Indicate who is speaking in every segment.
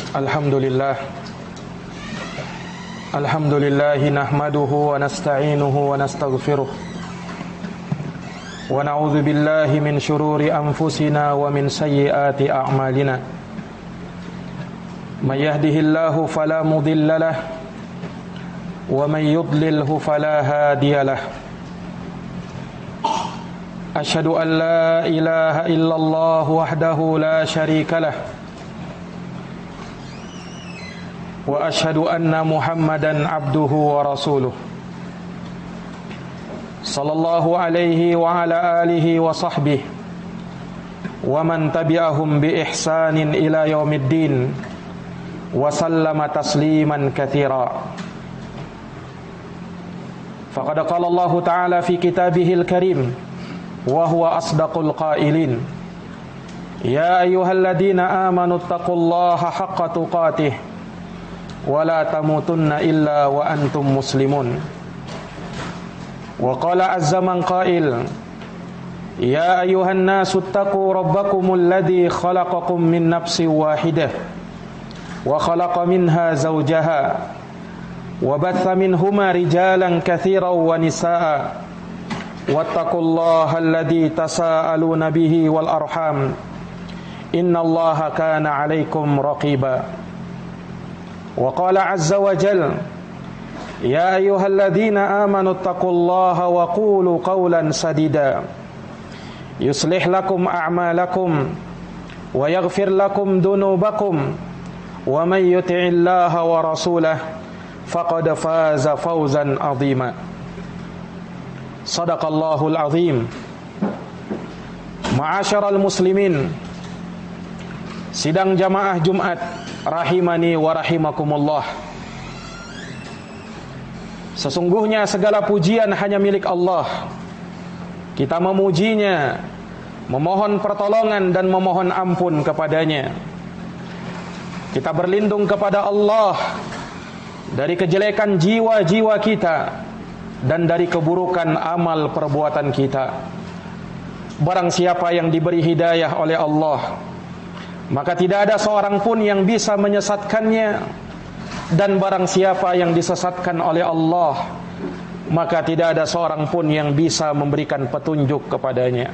Speaker 1: Alhamdulillah nahmaduhu wa nasta'inuhu wa nastaghfiruh wa na'udzu billahi min shururi anfusina wa min sayyiati a'malina. May yahdihillahu fala mudilla lahu wa may yudlilhu fala hadiya lahu. Asyhadu an la ilaha illallah wahdahu la syarika lahu wa asyhadu anna Muhammadan abduhu wa rasuluh sallallahu alaihi wa ala alihi wa sahbihi wa man tabi'ahum bi ihsanin ila yaumiddin wa sallama tasliman katsira. Faqad qala Allah ta'ala fi kitabihil karim wa huwa asdaqul qailin, ya ayyuhalladzina amanu taqullaha haqqa tuqatih wa la tamutunna illa wa antum muslimun. Wa qala azza man qail, ya ayyuhan nasu taqu rabbakumul ladzi khalaqakum min nafsin wahidah wa khalaqa minha zawjaha wa batha minhuma rijalan katsiran wa nisaa wattaqullaha alladzi tasaaluna bihi wal arham innallaha kana 'alaikum raqiba. Wa qala azza wa jalla, ya ayyuhalladzina amanu taqullaha wa qulu qawlan sadida yuslih lakum a'malakum wa yaghfir lakum dunubakum wa may yuti'illaha wa rasulahu faqad faza fawzan 'azima. Shadaqallahul 'azim. Ma'asyiral muslimin, sidang jamaah Jumat rahimani wa rahimakumullah. Sesungguhnya segala pujian hanya milik Allah. Kita memujinya, memohon pertolongan dan memohon ampun kepadanya. Kita berlindung kepada Allah dari kejelekan jiwa-jiwa kita dan dari keburukan amal perbuatan kita. Barang siapa yang diberi hidayah oleh Allah, maka tidak ada seorang pun yang bisa menyesatkannya, dan barang siapa yang disesatkan oleh Allah, maka tidak ada seorang pun yang bisa memberikan petunjuk kepadanya.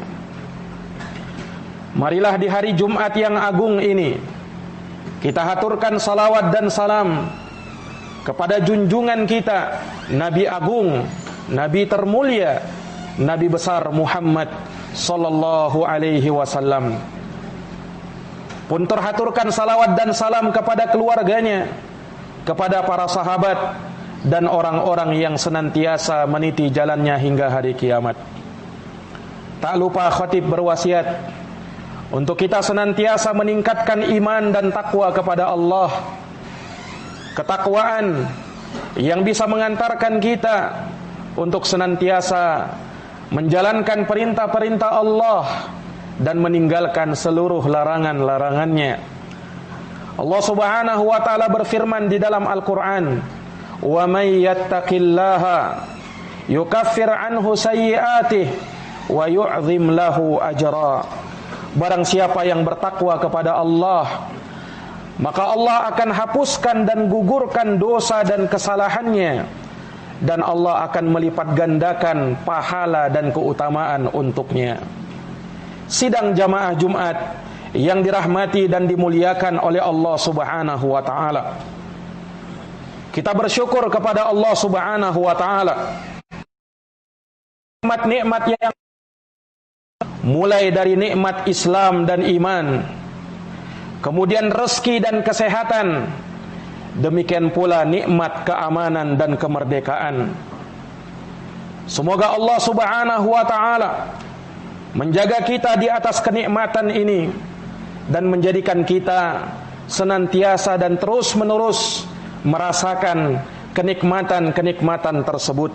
Speaker 1: Marilah di hari Jumat yang agung ini kita haturkan salawat dan salam kepada junjungan kita, Nabi agung, Nabi termulia, Nabi besar Muhammad sallallahu alaihi wasallam. Pun terhaturkan salawat dan salam kepada keluarganya, kepada para sahabat, dan orang-orang yang senantiasa meniti jalannya hingga hari kiamat. Tak lupa khatib berwasiat untuk kita senantiasa meningkatkan iman dan takwa kepada Allah. Ketakwaan yang bisa mengantarkan kita untuk senantiasa menjalankan perintah-perintah Allah dan meninggalkan seluruh larangan-larangannya. Allah Subhanahu wa taala berfirman di dalam Al-Qur'an, "Wa may yattaqillaha yukaffir anhu sayyi'atihi wa yu'zim lahu ajra." Barang siapa yang bertakwa kepada Allah, maka Allah akan hapuskan dan gugurkan dosa dan kesalahannya, dan Allah akan melipat gandakan pahala dan keutamaan untuknya. Sidang jamaah Jumat yang dirahmati dan dimuliakan oleh Allah Subhanahu wa taala, kita bersyukur kepada Allah Subhanahu wa taala nikmat-nikmat yang mulai dari nikmat Islam dan iman, kemudian rezeki dan kesehatan, demikian pula nikmat keamanan dan kemerdekaan. Semoga Allah Subhanahu wa taala menjaga kita di atas kenikmatan ini dan menjadikan kita senantiasa dan terus-menerus merasakan kenikmatan-kenikmatan tersebut.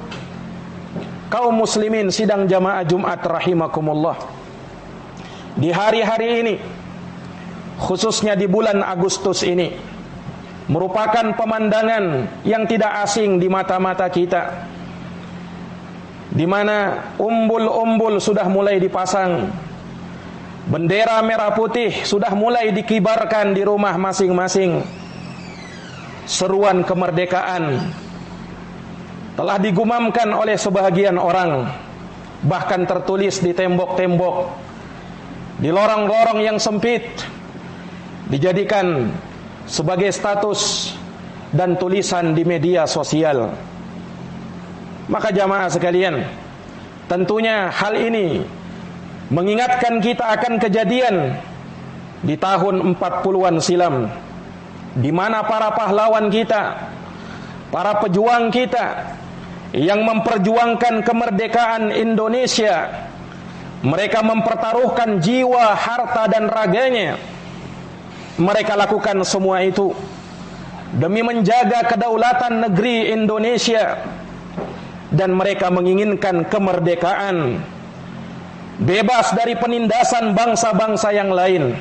Speaker 1: Kaum muslimin sidang jamaah Jumat rahimakumullah, di hari-hari ini, khususnya di bulan Agustus ini, merupakan pemandangan yang tidak asing di mata-mata kita, di mana umbul-umbul sudah mulai dipasang, bendera merah putih sudah mulai dikibarkan di rumah masing-masing, seruan kemerdekaan telah digumamkan oleh sebahagian orang, bahkan tertulis di tembok-tembok, di lorong-lorong yang sempit, dijadikan sebagai status dan tulisan di media sosial. Maka jamaah sekalian, tentunya hal ini mengingatkan kita akan kejadian di tahun 40-an silam, di mana para pahlawan kita, para pejuang kita yang memperjuangkan kemerdekaan Indonesia, mereka mempertaruhkan jiwa, harta dan raganya. Mereka lakukan semua itu demi menjaga kedaulatan negeri Indonesia, dan mereka menginginkan kemerdekaan, bebas dari penindasan bangsa-bangsa yang lain.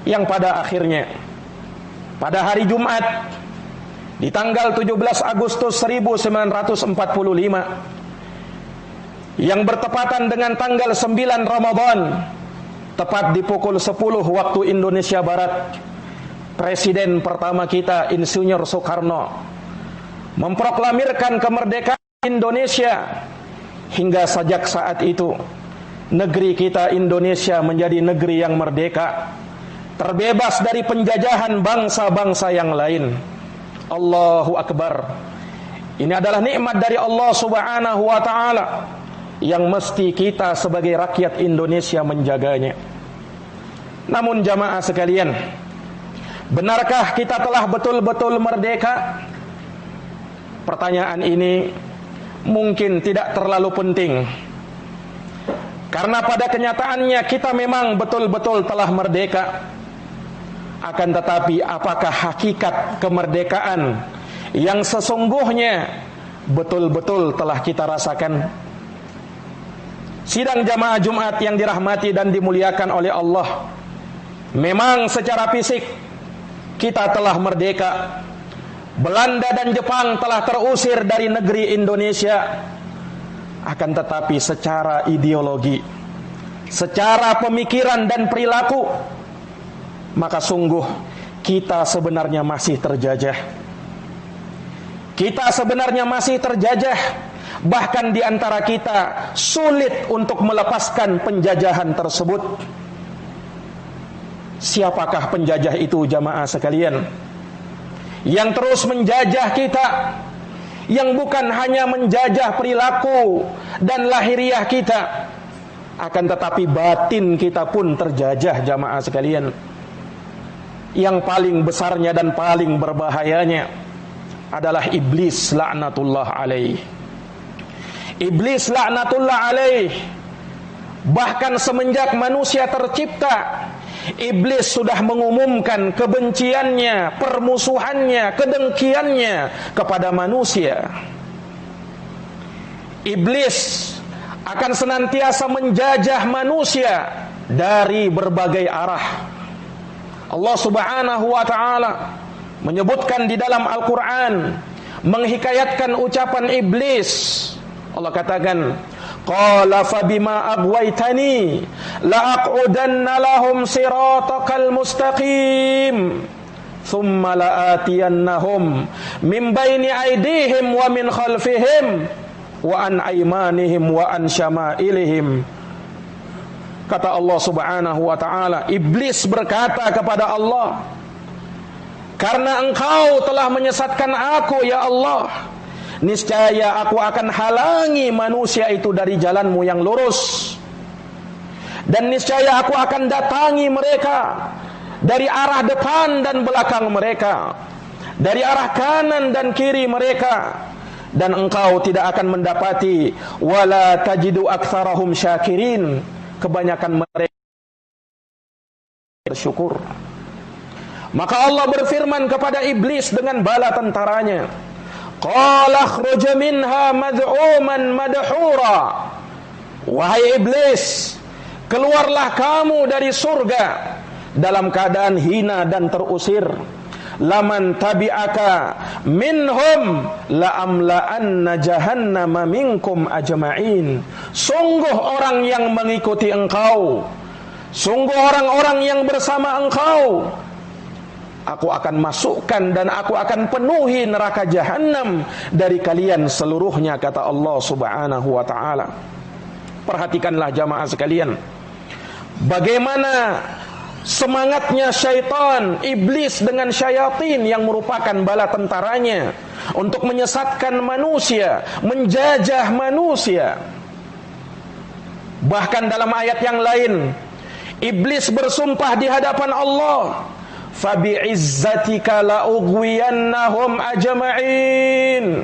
Speaker 1: Yang pada akhirnya pada hari Jumat di tanggal 17 Agustus 1945 yang bertepatan dengan tanggal 9 Ramadan, tepat di pukul 10 waktu Indonesia Barat, Presiden pertama kita Insinyur Soekarno memproklamirkan kemerdekaan Indonesia. Hingga sejak saat itu negeri kita Indonesia menjadi negeri yang merdeka, terbebas dari penjajahan bangsa-bangsa yang lain. Allahu Akbar. Ini adalah nikmat dari Allah Subhanahu wa ta'ala yang mesti kita sebagai rakyat Indonesia menjaganya. Namun jamaah sekalian, benarkah kita telah betul-betul merdeka? Pertanyaan ini mungkin tidak terlalu penting, karena pada kenyataannya kita memang betul-betul telah merdeka. Akan tetapi apakah hakikat kemerdekaan yang sesungguhnya betul-betul telah kita rasakan? Sidang jamaah Jumat yang dirahmati dan dimuliakan oleh Allah, memang secara fisik kita telah merdeka. Belanda dan Jepang telah terusir dari negeri Indonesia. Akan tetapi secara ideologi, secara pemikiran dan perilaku, maka sungguh kita sebenarnya masih terjajah. Kita sebenarnya masih terjajah. Bahkan di antara kita sulit untuk melepaskan penjajahan tersebut. Siapakah penjajah itu jamaah sekalian? Yang terus menjajah kita, yang bukan hanya menjajah perilaku dan lahiriah kita, akan tetapi batin kita pun terjajah jamaah sekalian. Yang paling besarnya dan paling berbahayanya adalah iblis laknatullah alaih. Iblis laknatullah alaih, bahkan semenjak manusia tercipta, iblis sudah mengumumkan kebenciannya, permusuhannya, kedengkiannya kepada manusia. Iblis akan senantiasa menjajah manusia dari berbagai arah. Allah Subhanahu wa ta'ala menyebutkan di dalam Al-Quran, menghikayatkan ucapan iblis. Allah katakan, qala fabima aghwaytani la'aq'udanna lahum siratakal mustaqim thumma la'atiyannahum min baini aydihim wa min khalfihim wa an aymanihim wa an syama'ilihim. Kata Allah Subhanahu wa ta'ala, iblis berkata kepada Allah, karena engkau telah menyesatkan aku ya Allah, niscaya aku akan halangi manusia itu dari jalanmu yang lurus, dan niscaya aku akan datangi mereka dari arah depan dan belakang mereka, dari arah kanan dan kiri mereka, dan engkau tidak akan mendapati wala tajidu aktsarahum syakirin, kebanyakan mereka bersyukur. Maka Allah berfirman kepada iblis dengan bala tentaranya, qala akhruj minha mad'uman madhura. Wahai iblis, keluarlah kamu dari surga dalam keadaan hina dan terusir. Laman tabi'aka minhum la'amla'anna jahannama minkum ajma'in. Sungguh orang yang mengikuti engkau, sungguh orang-orang yang bersama engkau, aku akan masukkan dan aku akan penuhi neraka jahanam dari kalian seluruhnya, kata Allah Subhanahu wa ta'ala. Perhatikanlah jamaah sekalian, bagaimana semangatnya syaitan, iblis dengan syayatin yang merupakan bala tentaranya untuk menyesatkan manusia, menjajah manusia. Bahkan dalam ayat yang lain, iblis bersumpah di hadapan Allah, fabi'izzatika la'ughwiyannahum ajma'in.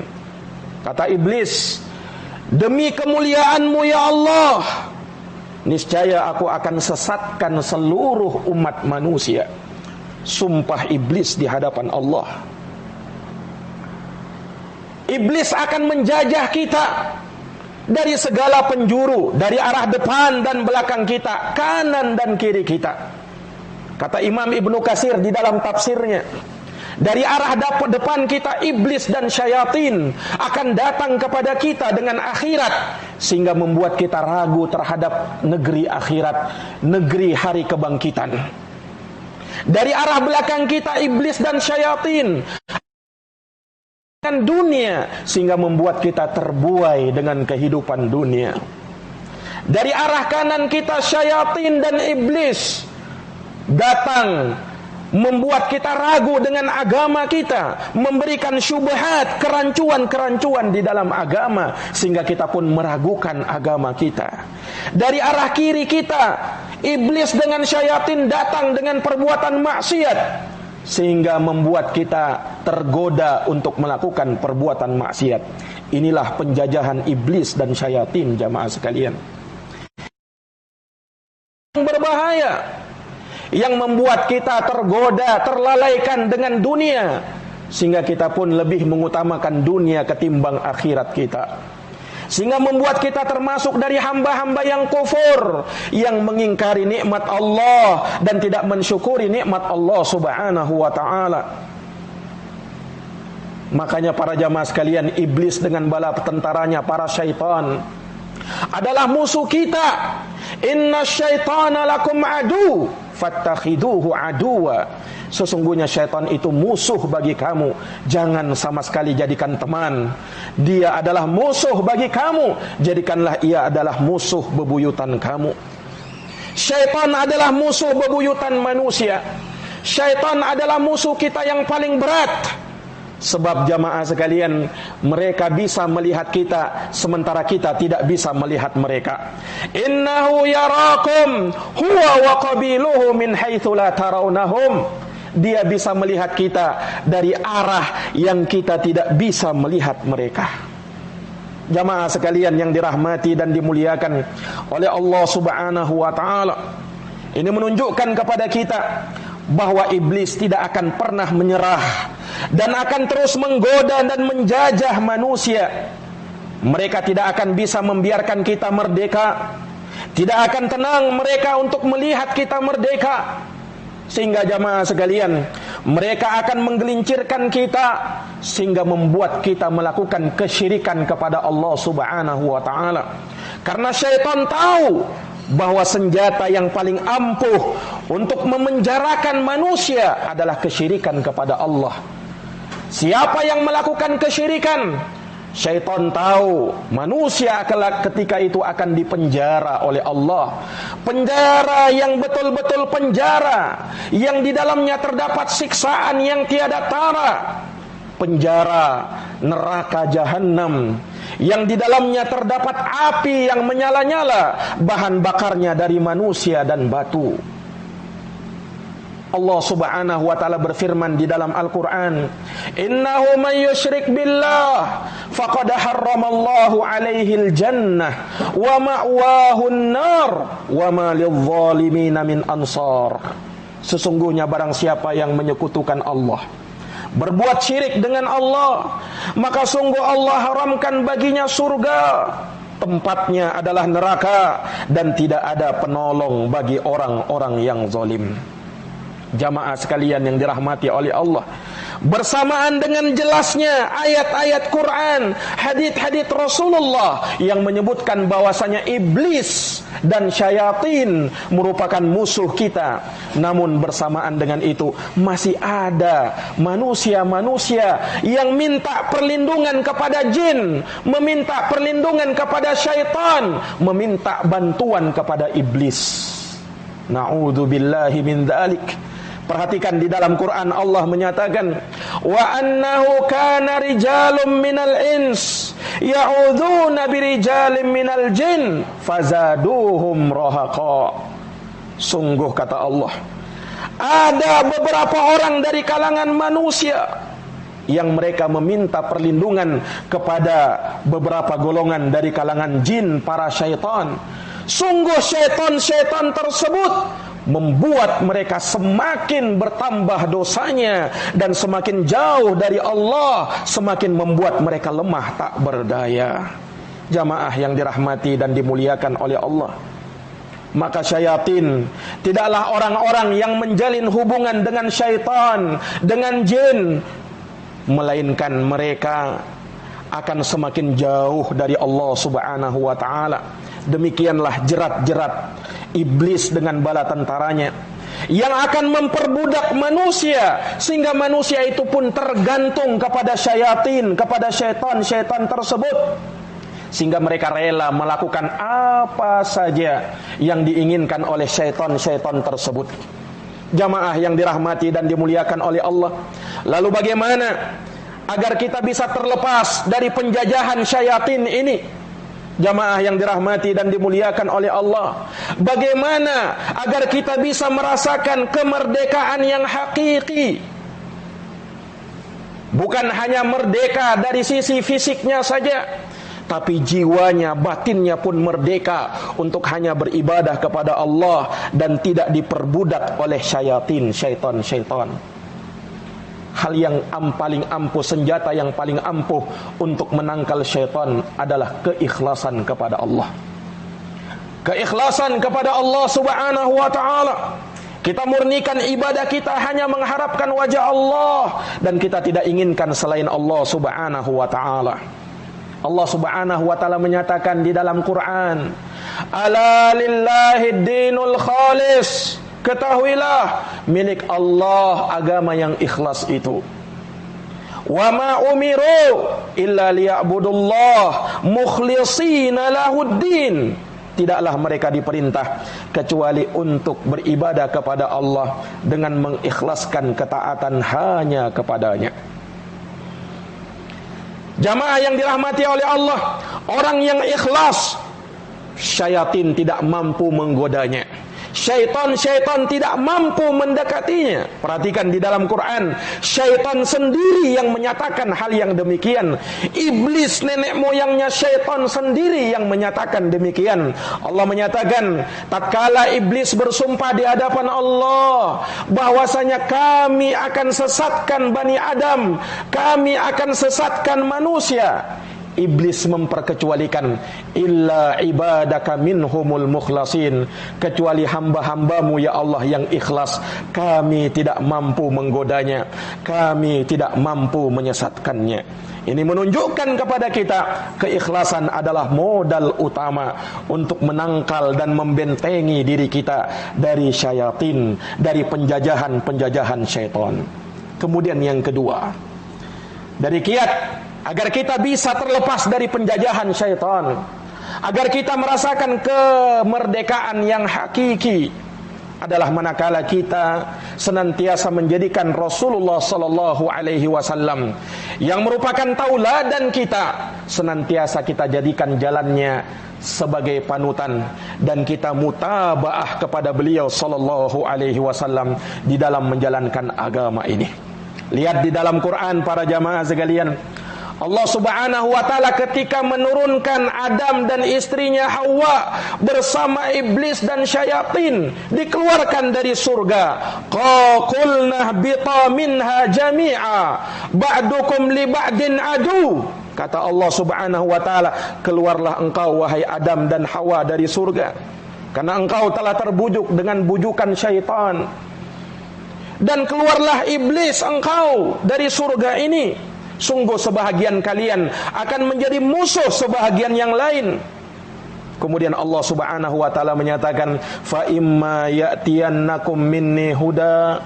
Speaker 1: Kata iblis, demi kemuliaanmu ya Allah, niscaya aku akan sesatkan seluruh umat manusia. Sumpah iblis di hadapan Allah. Iblis akan menjajah kita dari segala penjuru, dari arah depan dan belakang kita, kanan dan kiri kita. Kata Imam Ibnu Katsir di dalam tafsirnya, dari arah depan kita iblis dan syayatin akan datang kepada kita dengan akhirat, sehingga membuat kita ragu terhadap negeri akhirat, negeri hari kebangkitan. Dari arah belakang kita iblis dan syayatin dunia, sehingga membuat kita terbuai dengan kehidupan dunia. Dari arah kanan kita syayatin dan iblis datang, membuat kita ragu dengan agama kita, memberikan syubhat, kerancuan-kerancuan di dalam agama, sehingga kita pun meragukan agama kita. Dari arah kiri kita, iblis dengan syayatin datang dengan perbuatan maksiat, sehingga membuat kita tergoda untuk melakukan perbuatan maksiat. Inilah penjajahan iblis dan syayatin, jamaah sekalian, yang berbahaya, yang membuat kita tergoda, terlalaikan dengan dunia, sehingga kita pun lebih mengutamakan dunia ketimbang akhirat kita, sehingga membuat kita termasuk dari hamba-hamba yang kufur, yang mengingkari nikmat Allah dan tidak mensyukuri nikmat Allah Subhanahu wa ta'ala. Makanya para jamaah sekalian, iblis dengan bala tentaranya, para syaitan, adalah musuh kita. Inna syaitana lakum adu fattakhiduhu aduwa. Sesungguhnya syaitan itu musuh bagi kamu, jangan sama sekali jadikan teman. Dia adalah musuh bagi kamu, jadikanlah ia adalah musuh bebuyutan kamu. Syaitan adalah musuh bebuyutan manusia. Syaitan adalah musuh kita yang paling berat. Sebab jamaah sekalian, mereka bisa melihat kita sementara kita tidak bisa melihat mereka. Innahu yarakum huwa wa qabiluhu min haitsu la tarawnahum. Dia bisa melihat kita dari arah yang kita tidak bisa melihat mereka. Jamaah sekalian yang dirahmati dan dimuliakan oleh Allah Subhanahu wa ta'ala, ini menunjukkan kepada kita bahwa iblis tidak akan pernah menyerah dan akan terus menggoda dan menjajah manusia. Mereka tidak akan bisa membiarkan kita merdeka, tidak akan tenang mereka untuk melihat kita merdeka. Sehingga jamaah sekalian, mereka akan menggelincirkan kita sehingga membuat kita melakukan kesyirikan kepada Allah Subhanahu wa ta'ala. Karena syaitan tahu bahwa senjata yang paling ampuh untuk memenjarakan manusia adalah kesyirikan kepada Allah. Siapa yang melakukan kesyirikan, syaitan tahu manusia ketika itu akan dipenjara oleh Allah. Penjara yang betul-betul penjara, yang di dalamnya terdapat siksaan yang tiada tara. Penjara neraka jahanam, yang di dalamnya terdapat api yang menyala-nyala, bahan bakarnya dari manusia dan batu. Allah Subhanahu wa ta'ala berfirman di dalam Al-Quran, innahu man yushrik billah faqad harramallahu alaihil jannah wa ma'wahun nar wa ma lidh-dhalimina min ansar. Sesungguhnya barang siapa yang menyekutukan Allah, berbuat syirik dengan Allah, maka sungguh Allah haramkan baginya surga, tempatnya adalah neraka, dan tidak ada penolong bagi orang-orang yang zalim. Jamaah sekalian yang dirahmati oleh Allah, bersamaan dengan jelasnya ayat-ayat Quran, hadits-hadits Rasulullah yang menyebutkan bahwasanya iblis dan syayatin merupakan musuh kita. Namun bersamaan dengan itu masih ada manusia-manusia yang minta perlindungan kepada jin, meminta perlindungan kepada syaitan, meminta bantuan kepada iblis. Na'udzubillahi min dzalik. Perhatikan di dalam Quran Allah menyatakan, wa annahu kana rijalun minal ins ya'udzuna birijalin minal jin fazaduhum rahaqa. Sungguh kata Allah, ada beberapa orang dari kalangan manusia yang mereka meminta perlindungan kepada beberapa golongan dari kalangan jin, para syaitan. Sungguh syaitan-syaitan tersebut membuat mereka semakin bertambah dosanya dan semakin jauh dari Allah, semakin membuat mereka lemah tak berdaya. Jamaah yang dirahmati dan dimuliakan oleh Allah, maka syaitan tidaklah orang-orang yang menjalin hubungan dengan syaitan, dengan jin, melainkan mereka akan semakin jauh dari Allah Subhanahu wa ta'ala. Demikianlah jerat-jerat iblis dengan bala tentaranya yang akan memperbudak manusia, sehingga manusia itu pun tergantung kepada syaitan, kepada syaitan-syaitan tersebut, sehingga mereka rela melakukan apa saja yang diinginkan oleh syaitan-syaitan tersebut. Jamaah yang dirahmati dan dimuliakan oleh Allah, lalu bagaimana agar kita bisa terlepas dari penjajahan syaitan ini? Jamaah yang dirahmati dan dimuliakan oleh Allah, bagaimana agar kita bisa merasakan kemerdekaan yang hakiki? Bukan hanya merdeka dari sisi fisiknya saja, tapi jiwanya, batinnya pun merdeka untuk hanya beribadah kepada Allah dan tidak diperbudak oleh syaitan-syaitan. Hal yang paling ampuh, senjata yang paling ampuh untuk menangkal syaitan adalah keikhlasan kepada Allah. Keikhlasan kepada Allah Subhanahu wa ta'ala. Kita murnikan ibadah kita hanya mengharapkan wajah Allah, dan kita tidak inginkan selain Allah Subhanahu wa ta'ala. Allah Subhanahu wa ta'ala menyatakan di dalam Quran, ala lillahi dinul khalis. Ketahuilah, milik Allah agama yang ikhlas itu. Wa ma umiru illa liya'budullah mukhlishina lahuddin. Tidaklah mereka diperintah kecuali untuk beribadah kepada Allah dengan mengikhlaskan ketaatan hanya kepadanya. Jamaah yang dirahmati oleh Allah, orang yang ikhlas, syaitan tidak mampu menggodanya. Syaitan-syaitan tidak mampu mendekatinya. Perhatikan di dalam Quran, syaitan sendiri yang menyatakan hal yang demikian. Iblis, nenek moyangnya syaitan sendiri yang menyatakan demikian. Allah menyatakan, tatkala iblis bersumpah di hadapan Allah bahwasanya kami akan sesatkan Bani Adam, kami akan sesatkan manusia, iblis memperkecualikan, illa ibadaka minhumul mukhlasin, kecuali hamba-hambamu ya Allah yang ikhlas, kami tidak mampu menggodanya, kami tidak mampu menyesatkannya. Ini menunjukkan kepada kita keikhlasan adalah modal utama untuk menangkal dan membentengi diri kita dari syaitan, dari penjajahan-penjajahan syaitan. Kemudian yang kedua, dari kiat agar kita bisa terlepas dari penjajahan syaitan, agar kita merasakan kemerdekaan yang hakiki, adalah manakala kita senantiasa menjadikan Rasulullah sallallahu alaihi wasallam yang merupakan tauladan kita, senantiasa kita jadikan jalannya sebagai panutan, dan kita mutabaah kepada beliau sallallahu alaihi wasallam di dalam menjalankan agama ini. Lihat di dalam Quran para jamaah sekalian, Allah Subhanahu wa ta'ala ketika menurunkan Adam dan istrinya Hawa bersama iblis dan syaitan dikeluarkan dari surga, qulna bita minha jami'a ba'dukum li ba'din adu. Kata Allah Subhanahu wa ta'ala, keluarlah engkau wahai Adam dan Hawa dari surga, karena engkau telah terbujuk dengan bujukan syaitan. dan keluarlah iblis engkau dari surga ini. Sungguh sebahagian kalian akan menjadi musuh sebahagian yang lain. Kemudian Allah Subhanahu wa taala menyatakan, fa imma ya'tiyannakum minni huda,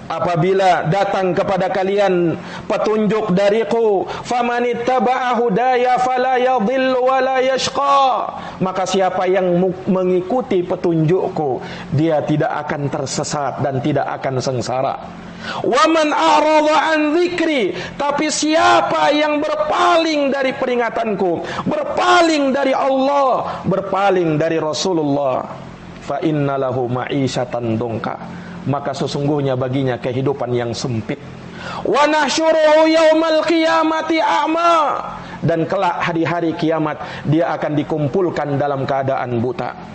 Speaker 1: apabila datang kepada kalian petunjuk dariku, famanittaba'a hudaya fala yadhillu wala yashqa, maka siapa yang mengikuti petunjukku, dia tidak akan tersesat dan tidak akan sengsara. Wa man a'rada an dzikri, tapi siapa yang berpaling dari peringatanku, berpaling dari Allah, berpaling dari Rasulullah, fa innalahu ma'isyatan dongka, maka sesungguhnya baginya kehidupan yang sempit. Wa nahsyuruhu yaumal qiyamati a'ma, dan kelak hari-hari kiamat dia akan dikumpulkan dalam keadaan buta.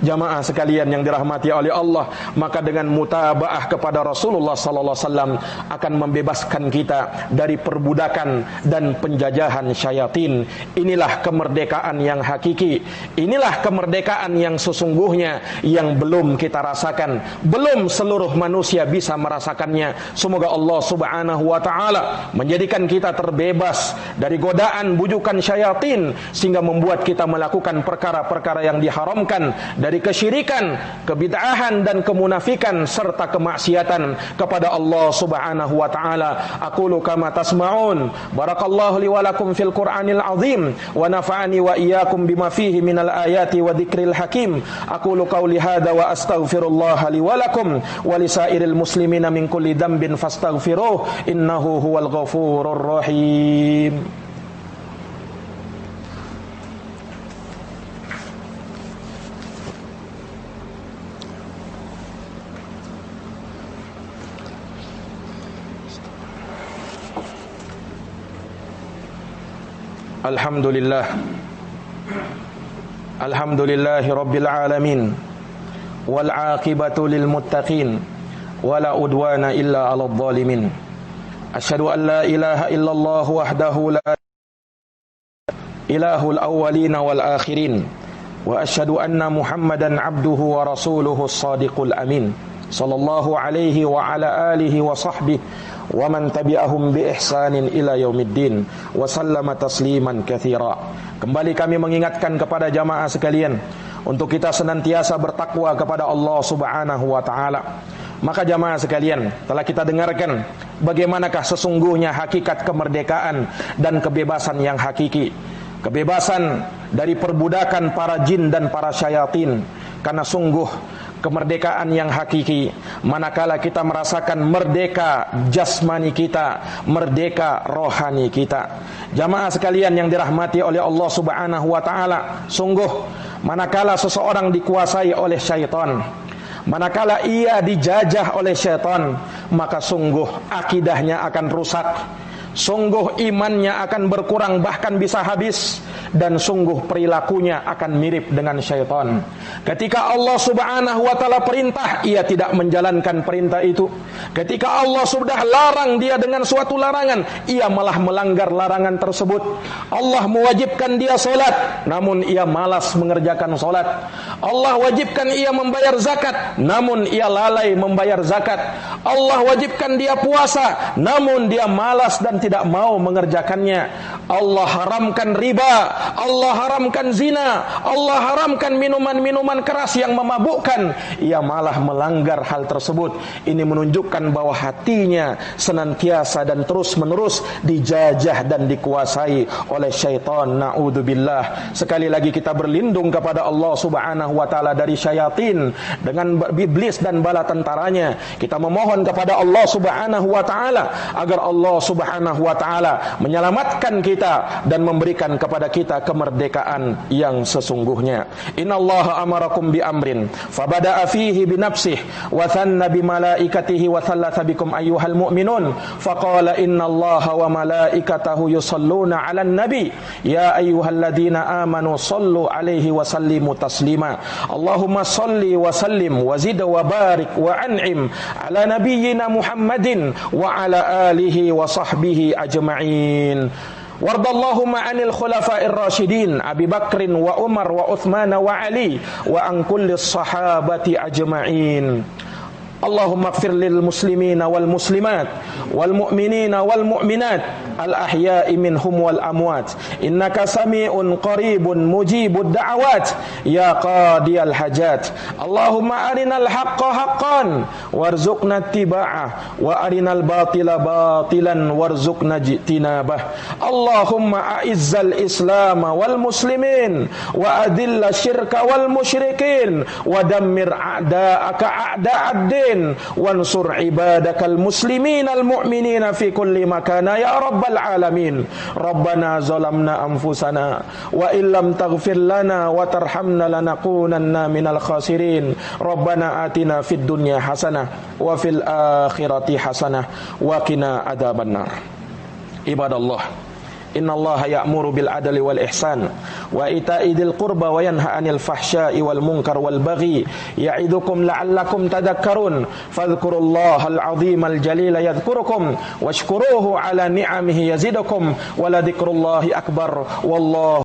Speaker 1: Jamaah sekalian yang dirahmati oleh Allah, maka dengan mutabaah kepada Rasulullah sallallahu alaihi wasallam akan membebaskan kita dari perbudakan dan penjajahan syaitan. Inilah kemerdekaan yang hakiki. Inilah kemerdekaan yang sesungguhnya yang belum kita rasakan. Belum seluruh manusia bisa merasakannya. Semoga Allah Subhanahu wa taala menjadikan kita terbebas dari godaan bujukan syaitan sehingga membuat kita melakukan perkara-perkara yang diharamkan, dari kesyirikan, kebid'ahan dan kemunafikan serta kemaksiatan kepada Allah Subhanahu wa taala. Aqulu kama tasma'un. Barakallahu li wa lakum fil Qur'anil azim wa nafa'ani wa iyyakum bima fihi minal ayati wa dzikril hakim. Aqulu qauli hadza wa astaghfirullah li wa lakum wa lisairil muslimina min kulli dhanbin fastaghfiruh innahu huwal ghafurur rahim. Alhamdulillahi rabbil alamin, wal aqibatu lil muttaqin, wala udwana illa 'alal zalimin. Asyhadu an la ilaha illallah wahdahu la ilahul awwalin wal akhirin, wa asyhadu anna Muhammadan 'abduhu wa rasuluhu as-sadiqul amin. Sallallahu alaihi wa ala alihi wa sahbihi wa man tabi'ahum bi ihsanin ila yaumiddin wa sallama tasliman katsira. Kembali kami mengingatkan kepada jamaah sekalian untuk kita senantiasa bertakwa kepada Allah Subhanahu wa taala. Maka jamaah sekalian, telah kita dengarkan bagaimanakah sesungguhnya hakikat kemerdekaan dan kebebasan yang hakiki. Kebebasan dari perbudakan para jin dan para syaitan. Karena sungguh kemerdekaan yang hakiki manakala kita merasakan merdeka jasmani kita, merdeka rohani kita. Jamaah sekalian yang dirahmati oleh Allah Subhanahu wa taala, sungguh manakala seseorang dikuasai oleh syaitan, manakala ia dijajah oleh syaitan, maka sungguh akidahnya akan rusak, sungguh imannya akan berkurang bahkan bisa habis, dan sungguh perilakunya akan mirip dengan syaitan. Ketika Allah Subhanahu wa taala perintah, ia tidak menjalankan perintah itu. Ketika Allah sudah larang dia dengan suatu larangan, ia malah melanggar larangan tersebut. Allah mewajibkan dia solat, namun ia malas mengerjakan solat. Allah wajibkan ia membayar zakat, namun ia lalai membayar zakat. Allah wajibkan dia puasa, namun dia malas dan tidak mau mengerjakannya. Allah haramkan riba, Allah haramkan zina, Allah haramkan minuman-minuman keras yang memabukkan, ia malah melanggar hal tersebut. Ini menunjukkan bahwa hatinya senantiasa dan terus-menerus dijajah dan dikuasai oleh syaitan. Na'udzubillah. Sekali lagi kita berlindung kepada Allah Subhanahu wa taala dari syaitan dengan iblis dan bala tentaranya. Kita memohon kepada Allah Subhanahu wa taala agar Allah Subhanahu wa taala menyelamatkan kita dan memberikan kepada kita kemerdekaan yang sesungguhnya. Innallaha amarakum bi amrin fabada'a fihi bi nafsihi wa thanna bi malaikatihi wa thalatha bikum ayyuhal mu'minun faqala innallaha wa malaikatahu yusalluna 'alan nabi ya ayyuhalladzina amanu sallu 'alaihi wa sallimu taslima. Allahumma salli wa sallim wa zid wa barik wa an'im 'ala nabiyyina Muhammadin wa 'ala alihi wa sahbihi ajma'in. Wardallahumma 'anil khulafa'ir rasyidin Abi Bakrin wa Umar wa Uthman wa Ali wa an kullis sahabati ajma'in. Allahumma ighfir lil muslimina wal muslimat wal mu'minina wal mu'minat al ahya'i minhum wal amwat innaka sami'un qaribun mujibud da'awat ya qadiyal hajat. Allahumma arinal haqqa haqqan warzuqna ittiba'ah wa arinal batila batilan warzuqna ijtinabah. Allahumma a'izzal islam wal muslimin wa adilla syirka wal musyrikin wa dammir a'da'aka a'da'ad din wansur ibadakal muslimin al mu'minina fi kulli makana ya rabbal alamin. Rabbana zalamna anfusana wa illam taghfir lana wa tarhamna lanakunanna minal khasirin. Rabbana atina fid dunya hasanah wa fil akhirati hasanah wa qina adzabannar. Ibadallah, innallaha ya'muru bil adli wal ihsan wa ita'i dzil qurba wa yanha 'anil fahsya'i wal munkar wal baghi ya'idukum la'allakum tadhakkarun. Fadhkurullahal 'azimal jalila yadhkurukum washkuruhu 'ala ni'amihi yazidukum wa la dzikrullahi akbar wallahu